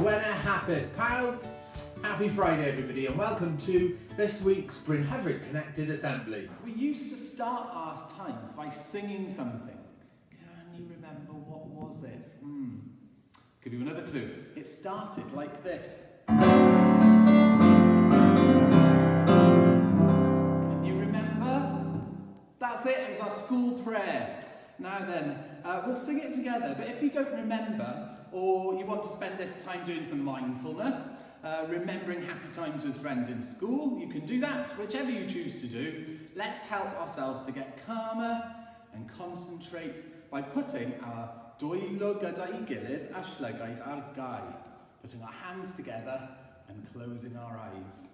Brynhyfryd Connected. Happy Friday everybody and welcome to this week's Brynhyfryd Connected assembly. We used to start our times by singing something. Can you remember what was it? Give you another clue. It started like this. Can you remember? That's it, it was our school prayer. Now then, we'll sing it together, but if you don't remember, or you want to spend this time doing some mindfulness, remembering happy times with friends in school, you can do that, whichever you choose to do. Let's help ourselves to get calmer and concentrate by putting our dwylo gyda ei gilydd a llygaid ar gau, putting our hands together and closing our eyes.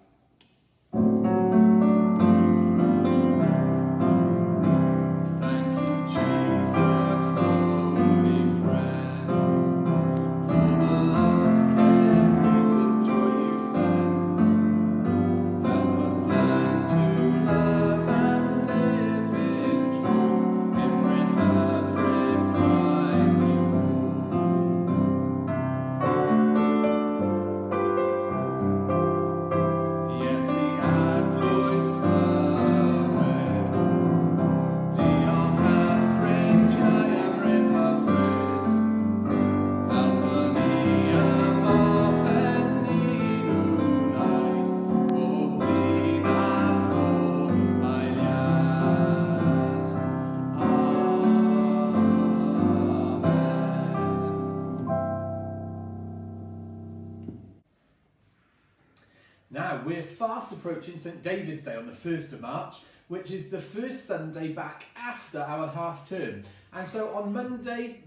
Now, we're fast approaching St David's Day on the 1st of March, which is the first Sunday back after our half term. And so on Monday,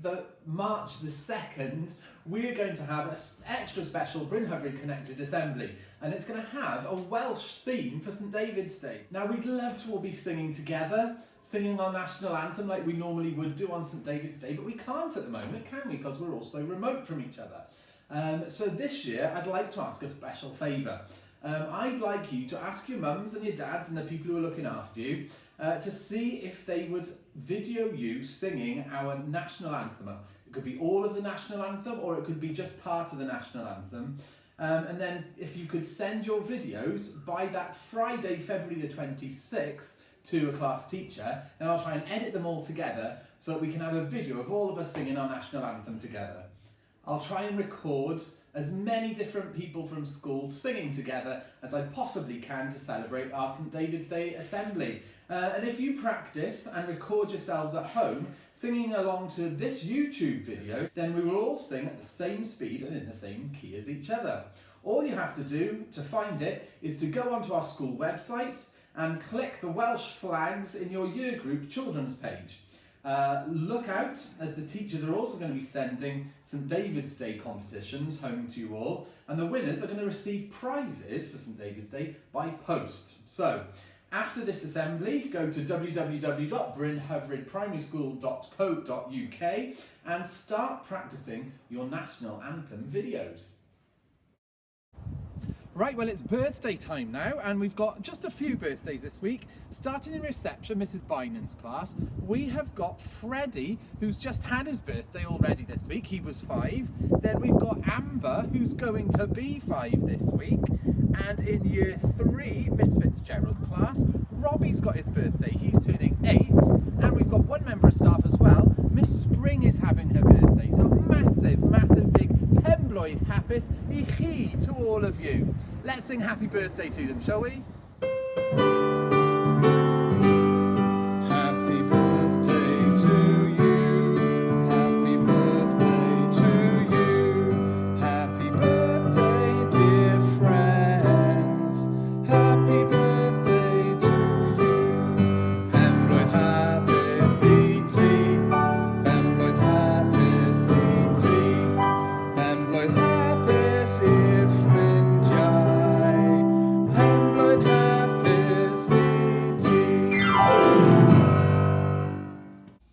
March the 2nd, we're going to have an extra special Brynhyfryd Connected assembly. And it's going to have a Welsh theme for St David's Day. Now, we'd love to all be singing together, singing our national anthem like we normally would do on St David's Day, but we can't at the moment, can we? Because we're all so remote from each other. So this year, I'd like to ask a special favour. I'd like you to ask your mums and your dads and the people who are looking after you to see if they would video you singing our national anthem. It could be all of the national anthem or it could be just part of the national anthem. And then if you could send your videos by that Friday, February the 26th to a class teacher, and I'll try and edit them all together so that we can have a video of all of us singing our national anthem together. I'll try and record as many different people from school singing together as I possibly can to celebrate our St David's Day assembly. And if you practice and record yourselves at home singing along to this YouTube video, then we will all sing at the same speed and in the same key as each other. All you have to do to find it is to go onto our school website and click the Welsh flags in your year group children's page. Look out, as the teachers are also going to be sending St David's Day competitions home to you all, and the winners are going to receive prizes for St David's Day by post. So, after this assembly, go to www.brynhyfrydprimaryschool.co.uk and start practicing your national anthem videos. Right, well, it's birthday time now, and we've got just a few birthdays this week. Starting in reception, Mrs. Bynum's class, we have got Freddie, who's just had his birthday already this week. He was 5. Then we've got Amber, who's going to be 5 this week. And in year 3, Miss Fitzgerald class, Robbie's got his birthday. He's turning 8. And we've got one member of staff as well. Miss Spring is having her birthday. So massive big Penblwydd hapus I chi to all of you. Let's sing happy birthday to them, shall we?